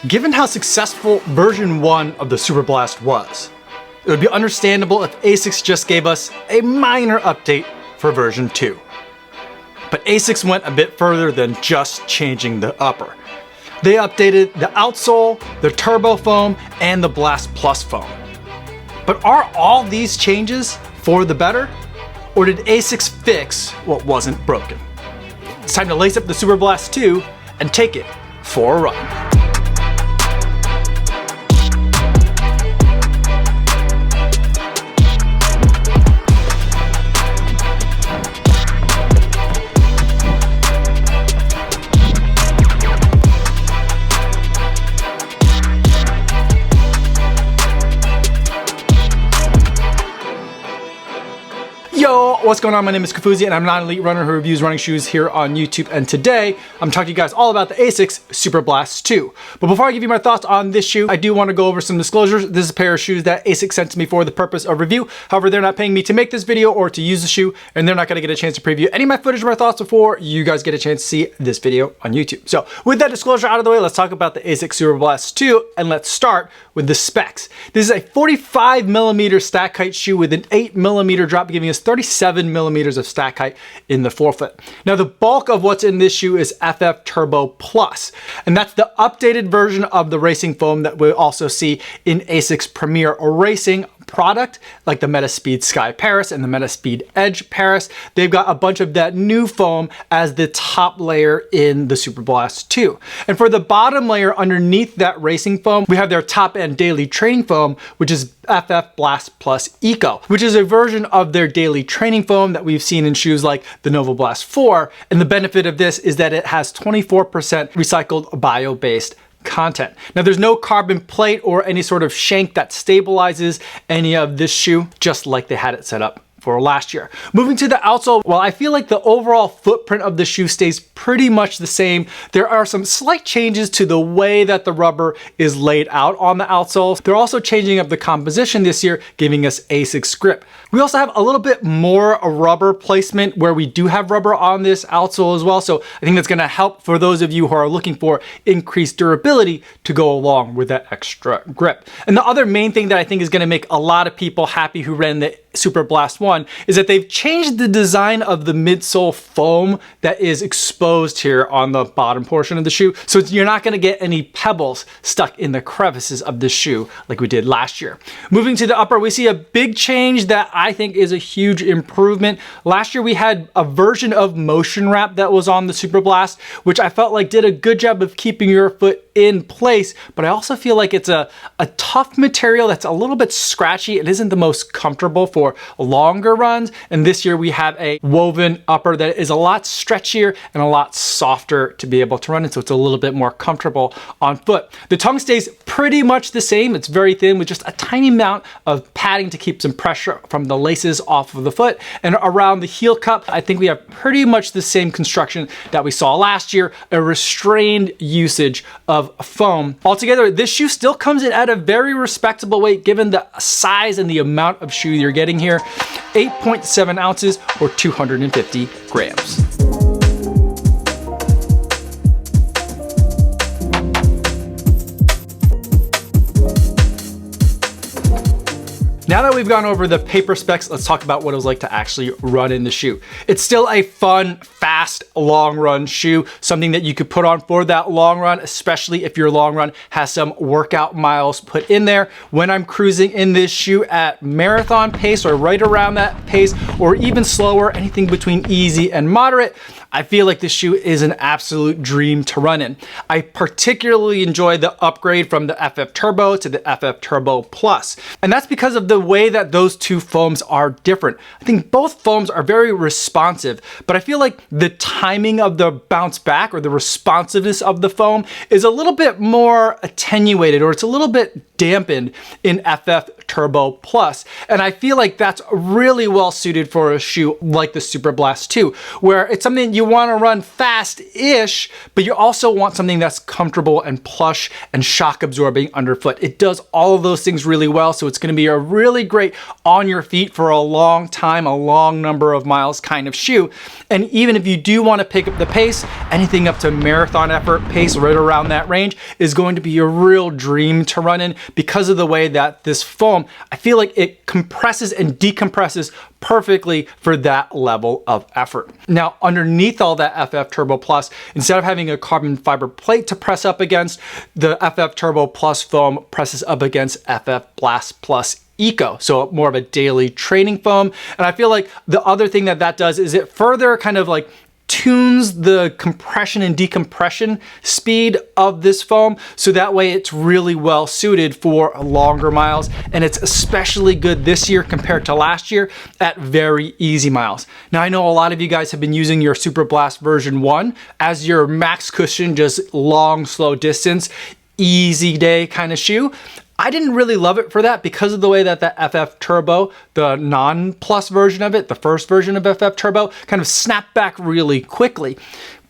Given how successful version 1 of the Superblast was, it would be understandable if ASICS just gave us a minor update for version 2. But ASICS went a bit further than just changing the upper. They updated the outsole, the turbo foam, and the Blast Plus foam. But are all these changes for the better? Or did ASICS fix what wasn't broken? It's time to lace up the Superblast 2 and take it for a run. Yo, what's going on? My name is Kafuzi and I'm not an elite runner who reviews running shoes here on YouTube, and today I'm talking to you guys all about the ASICS Superblast 2. But before I give you my thoughts on this shoe, I do want to go over some disclosures. This is a pair of shoes that ASICS sent to me for the purpose of review. However, they're not paying me to make this video or to use the shoe, and they're not going to get a chance to preview any of my footage or my thoughts before you guys get a chance to see this video on YouTube. So with that disclosure out of the way, let's talk about the ASICS Superblast 2, and let's start with the specs. This is a 45mm stack height shoe with an 8mm drop, giving us 37mm of stack height in the forefoot. Now the bulk of what's in this shoe is FF Turbo Plus, and that's the updated version of the racing foam that we'll also see in ASICS Premier Racing product, like the Metaspeed Sky Paris and the Metaspeed Edge Paris. They've got a bunch of that new foam as the top layer in the Superblast 2. And for the bottom layer underneath that racing foam, we have their top end daily training foam, which is FF Blast Plus Eco, which is a version of their daily training foam that we've seen in shoes like the Nova Blast 4. And the benefit of this is that it has 24% recycled bio-based content. Now there's no carbon plate or any sort of shank that stabilizes any of this shoe, just like they had it set up for last year. Moving to the outsole, while I feel like the overall footprint of the shoe stays pretty much the same, there are some slight changes to the way that the rubber is laid out on the outsole. They're also changing up the composition this year, giving us ASICS grip. We also have a little bit more rubber placement where we do have rubber on this outsole as well. So I think that's going to help for those of you who are looking for increased durability to go along with that extra grip. And the other main thing that I think is going to make a lot of people happy who ran the Superblast 1 is that they've changed the design of the midsole foam that is exposed here on the bottom portion of the shoe. So you're not going to get any pebbles stuck in the crevices of the shoe like we did last year. Moving to the upper, we see a big change that I think is a huge improvement. Last year we had a version of motion wrap that was on the Superblast, which I felt like did a good job of keeping your foot in place, but I also feel like it's a tough material that's a little bit scratchy. It isn't the most comfortable for longer runs, and this year we have a woven upper that is a lot stretchier and a lot softer to be able to run in, so it's a little bit more comfortable on foot. The tongue stays pretty much the same. It's very thin with just a tiny amount of padding to keep some pressure from the laces off of the foot, and around the heel cup I think we have pretty much the same construction that we saw last year, a restrained usage of foam. Altogether, this shoe still comes in at a very respectable weight given the size and the amount of shoe you're getting here, 8.7 ounces or 250 grams. Now that we've gone over the paper specs, let's talk about what it was like to actually run in the shoe. It's still a fun, fast, long run shoe, something that you could put on for that long run, especially if your long run has some workout miles put in there. When I'm cruising in this shoe at marathon pace or right around that pace, or even slower, anything between easy and moderate, I feel like this shoe is an absolute dream to run in. I particularly enjoy the upgrade from the FF Turbo to the FF Turbo Plus. And that's because of the way that those two foams are different. I think both foams are very responsive, but I feel like the timing of the bounce back or the responsiveness of the foam is a little bit more attenuated, or it's a little bit dampened in FF Turbo Plus. And I feel like that's really well suited for a shoe like the Superblast 2, where it's something you want to run fast-ish, but you also want something that's comfortable and plush and shock absorbing underfoot. It does all of those things really well, so it's going to be a really great on your feet for a long time, a long number of miles kind of shoe. And even if you do want to pick up the pace, anything up to marathon effort pace right around that range is going to be a real dream to run in because of the way that this foam, I feel like it compresses and decompresses perfectly for that level of effort. Now, underneath all that FF Turbo Plus, instead of having a carbon fiber plate to press up against, the FF Turbo Plus foam presses up against FF Blast Plus Eco, so more of a daily training foam. And I feel like the other thing that that does is it further kind of like tunes the compression and decompression speed of this foam, so that way it's really well suited for longer miles, and it's especially good this year compared to last year at very easy miles. Now, I know a lot of you guys have been using your Superblast version 1 as your max cushion, just long, slow distance, easy day kind of shoe. I didn't really love it for that because of the way that the FF Turbo, the non-plus version of it, the first version of FF Turbo, kind of snapped back really quickly.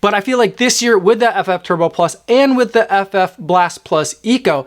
But I feel like this year with the FF Turbo Plus and with the FF Blast Plus Eco,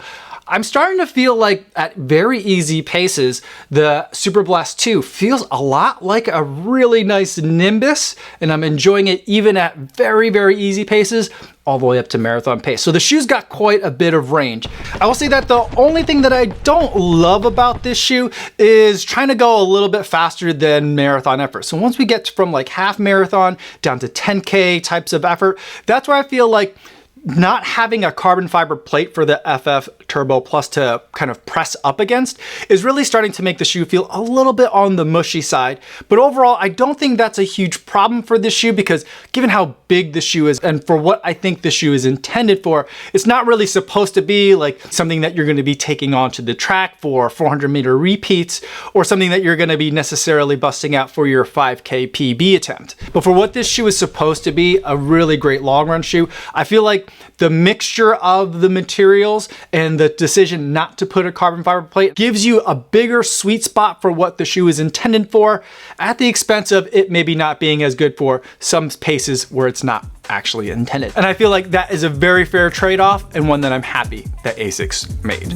I'm starting to feel like at very easy paces, the Superblast 2 feels a lot like a really nice Nimbus, and I'm enjoying it even at very, very easy paces, all the way up to marathon pace. So the shoe's got quite a bit of range. I will say that the only thing that I don't love about this shoe is trying to go a little bit faster than marathon effort. So once we get from like half marathon down to 10K types of effort, that's where I feel like not having a carbon fiber plate for the FF Turbo Plus to kind of press up against is really starting to make the shoe feel a little bit on the mushy side. But overall, I don't think that's a huge problem for this shoe because given how big the shoe is and for what I think the shoe is intended for, it's not really supposed to be like something that you're going to be taking onto the track for 400-meter repeats or something that you're going to be necessarily busting out for your 5K PB attempt. But for what this shoe is supposed to be, a really great long run shoe, I feel like the mixture of the materials and the decision not to put a carbon fiber plate gives you a bigger sweet spot for what the shoe is intended for at the expense of it maybe not being as good for some paces where it's not actually intended. And I feel like that is a very fair trade-off and one that I'm happy that ASICS made.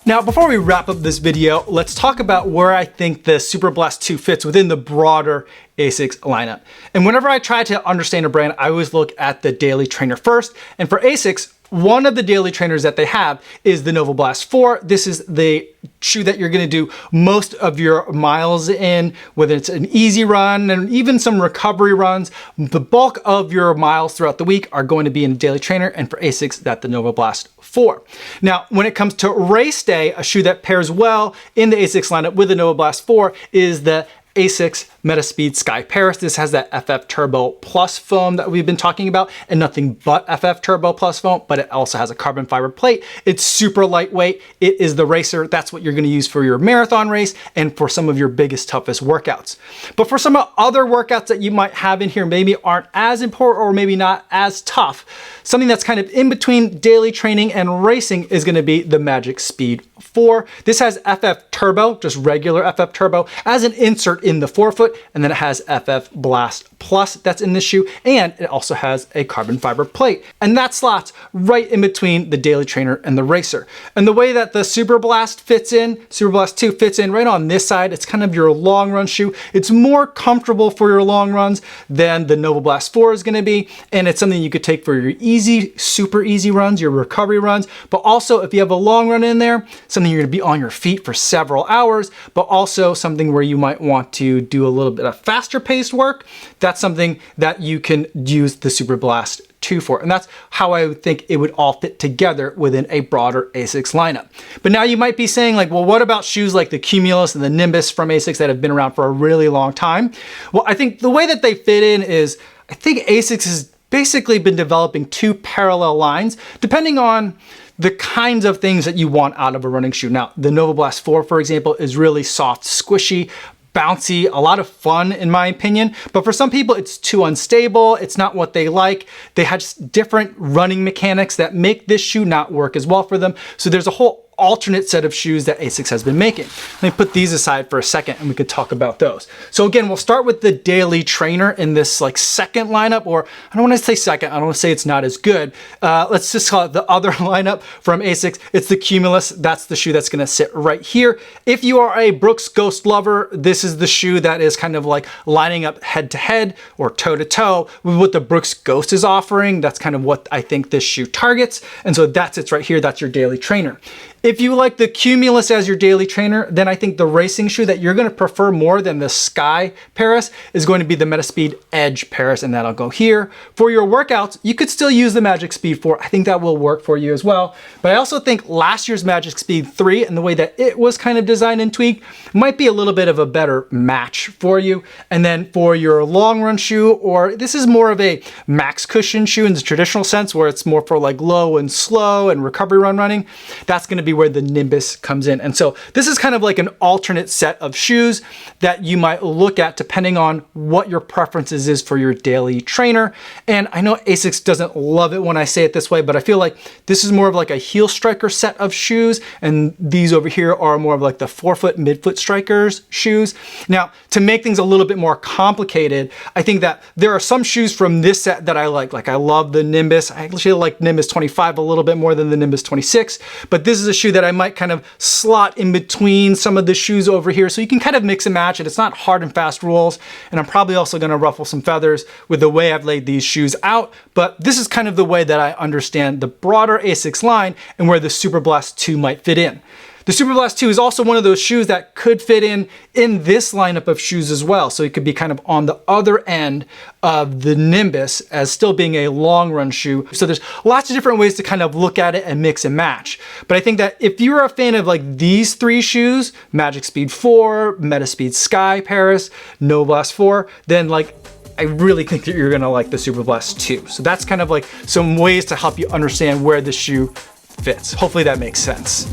Now, before we wrap up this video, let's talk about where I think the Superblast 2 fits within the broader ASICS lineup. And whenever I try to understand a brand, I always look at the daily trainer first. And for ASICS, one of the daily trainers that they have is the Nova Blast 4. This is the shoe that you're gonna do most of your miles in, whether it's an easy run and even some recovery runs. The bulk of your miles throughout the week are going to be in a daily trainer, and for ASICS, that's the Nova Blast 4. Now, when it comes to race day, a shoe that pairs well in the ASICS lineup with the Nova Blast 4 is the ASICS Metaspeed Sky Paris. This has that FF Turbo Plus foam that we've been talking about, and nothing but FF Turbo Plus foam, but it also has a carbon fiber plate. It's super lightweight. It is the racer. That's what you're going to use for your marathon race and for some of your biggest, toughest workouts. But for some other workouts that you might have in here, maybe aren't as important or maybe not as tough, something that's kind of in between daily training and racing is going to be the Magic Speed 4. This has FF Turbo, just regular FF Turbo, as an insert in the forefoot, and then it has FF Blast Plus that's in this shoe, and it also has a carbon fiber plate. And that slots right in between the daily trainer and the racer. And the way that the Superblast fits in, Superblast 2 fits in right on this side, it's kind of your long run shoe. It's more comfortable for your long runs than the Nova Blast 4 is gonna be, and it's something you could take for your easy, super easy runs, your recovery runs, but also if you have a long run in there, something you're gonna be on your feet for several hours, but also something where you might want to do a little bit of faster paced work. That's something that you can use the Superblast 2 for. And that's how I would think it would all fit together within a broader ASICS lineup. But now you might be saying like, well, what about shoes like the Cumulus and the Nimbus from ASICS that have been around for a really long time? Well, I think the way that they fit in is, I think ASICS has basically been developing two parallel lines, depending on the kinds of things that you want out of a running shoe. Now, the Nova Blast 4, for example, is really soft, squishy, bouncy, a lot of fun in my opinion, but for some people it's too unstable, it's not what they like. They have different running mechanics that make this shoe not work as well for them. So there's a whole alternate set of shoes that ASICS has been making. Let me put these aside for a second and we could talk about those. So again, we'll start with the daily trainer in this like second lineup, or I don't want to say second, I don't want to say it's not as good. Let's just call it the other lineup from ASICS. It's the Cumulus. That's the shoe that's going to sit right here. If you are a Brooks Ghost lover, this is the shoe that is kind of like lining up head to head or toe to toe with what the Brooks Ghost is offering. That's kind of what I think this shoe targets. And so that's it right here. That's your daily trainer. If you like the Cumulus as your daily trainer, then I think the racing shoe that you're going to prefer more than the Sky Paris is going to be the Metaspeed Edge Paris, and that'll go here. For your workouts, you could still use the Magic Speed 4. I think that will work for you as well. But I also think last year's Magic Speed 3 and the way that it was kind of designed and tweaked might be a little bit of a better match for you. And then for your long run shoe, or this is more of a max cushion shoe in the traditional sense where it's more for like low and slow and recovery run running, that's going to be where the Nimbus comes in. And so this is kind of like an alternate set of shoes that you might look at depending on what your preferences is for your daily trainer. And I know ASICS doesn't love it when I say it this way, but I feel like this is more of like a heel striker set of shoes, and these over here are more of like the forefoot, midfoot strikers shoes. Now, to make things a little bit more complicated, I think that there are some shoes from this set that I like. Like I love the Nimbus. I actually like Nimbus 25 a little bit more than the Nimbus 26, but this is a shoe that I might kind of slot in between some of the shoes over here, so you can kind of mix and match it. It's not hard and fast rules, and I'm probably also going to ruffle some feathers with the way I've laid these shoes out, but this is kind of the way that I understand the broader ASICS line and where the Superblast 2 might fit in. The Superblast 2 is also one of those shoes that could fit in this lineup of shoes as well. So it could be kind of on the other end of the Nimbus as still being a long run shoe. So there's lots of different ways to kind of look at it and mix and match. But I think that if you're a fan of like these three shoes, Magic Speed 4, Metaspeed Sky Paris, Neo Vista 4, then like I really think that you're gonna like the Superblast 2. So that's kind of like some ways to help you understand where the shoe fits. Hopefully that makes sense.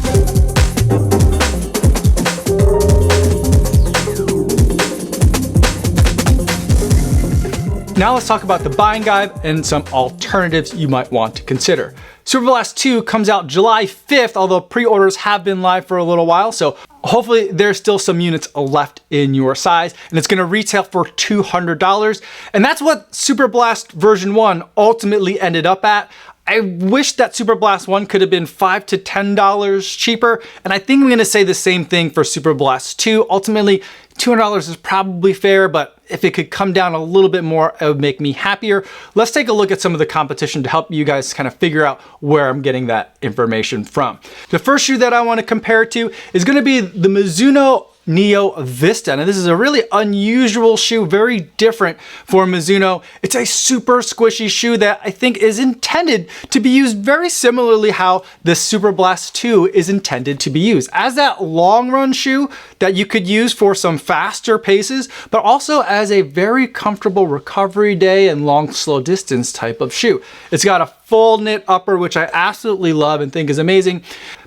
Now let's talk about the buying guide and some alternatives you might want to consider. Superblast 2 comes out July 5th, although pre-orders have been live for a little while, so hopefully there's still some units left in your size, and it's gonna retail for $200. And that's what Superblast version 1 ultimately ended up at. I wish that Superblast 1 could have been $5 to $10 cheaper, and I think I'm gonna say the same thing for Superblast 2. Ultimately, $200 is probably fair, but if it could come down a little bit more, it would make me happier. Let's take a look at some of the competition to help you guys kind of figure out where I'm getting that information from. The first shoe that I want to compare it to is going to be the Mizuno Neo Vista. Now this is a really unusual shoe, very different for Mizuno. It's a super squishy shoe that I think is intended to be used very similarly how the Superblast 2 is intended to be used. As that long run shoe that you could use for some faster paces, but also as a very comfortable recovery day and long slow distance type of shoe. It's got a full knit upper, which I absolutely love and think is amazing,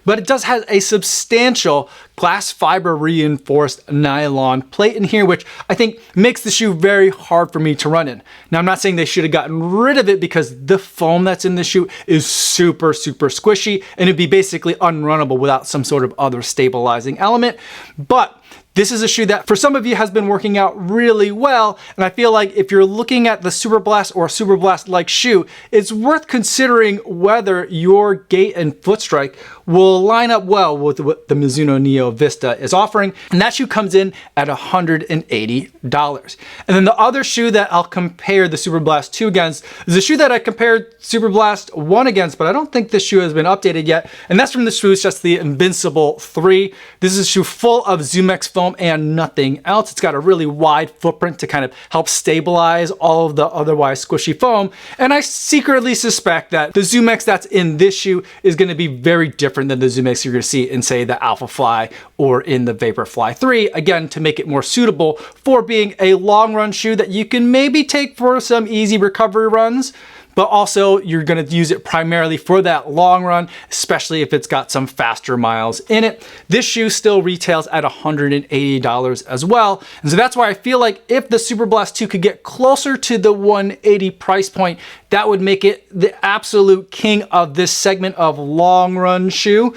but it does have a substantial glass fiber reinforced nylon plate in here, which I think makes the shoe very hard for me to run in. Now, I'm not saying they should have gotten rid of it because the foam that's in the shoe is super, super squishy and it'd be basically unrunnable without some sort of other stabilizing element. But this is a shoe that for some of you has been working out really well, and I feel like if you're looking at the Superblast or Superblast-like shoe, it's worth considering whether your gait and foot strike will line up well with what the Mizuno Neo Vista is offering, and that shoe comes in at $180. And then the other shoe that I'll compare the Superblast 2 against is a shoe that I compared Superblast 1 against, but I don't think this shoe has been updated yet, and that's from the shoe, it's just the Invincible 3. This is a shoe full of ZoomX foam and nothing else. It's got a really wide footprint to kind of help stabilize all of the otherwise squishy foam. And I secretly suspect that the ZoomX that's in this shoe is going to be very different than the ZoomX you're going to see in, say, the Alpha Fly or in the Vaporfly 3, again, to make it more suitable for being a long run shoe that you can maybe take for some easy recovery runs, but also you're gonna use it primarily for that long run, especially if it's got some faster miles in it. This shoe still retails at $180 as well. And so that's why I feel like if the Superblast 2 could get closer to the $180 price point, that would make it the absolute king of this segment of long run shoe.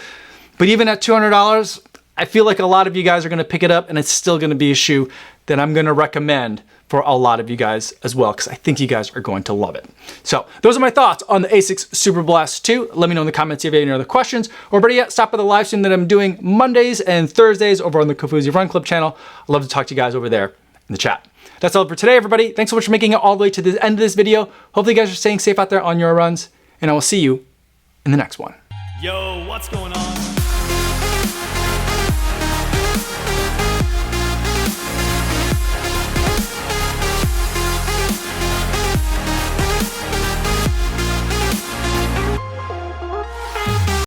But even at $200, I feel like a lot of you guys are gonna pick it up, and it's still gonna be a shoe that I'm gonna recommend for a lot of you guys as well, because I think you guys are going to love it. So those are my thoughts on the ASICS Superblast 2. Let me know in the comments if you have any other questions, or better yet, stop by the live stream that I'm doing Mondays and Thursdays over on the Kofuzi Run Club channel. I'd love to talk to you guys over there in the chat. That's all for today, everybody. Thanks so much for making it all the way to the end of this video. Hopefully you guys are staying safe out there on your runs, and I will see you in the next one. Yo, what's going on?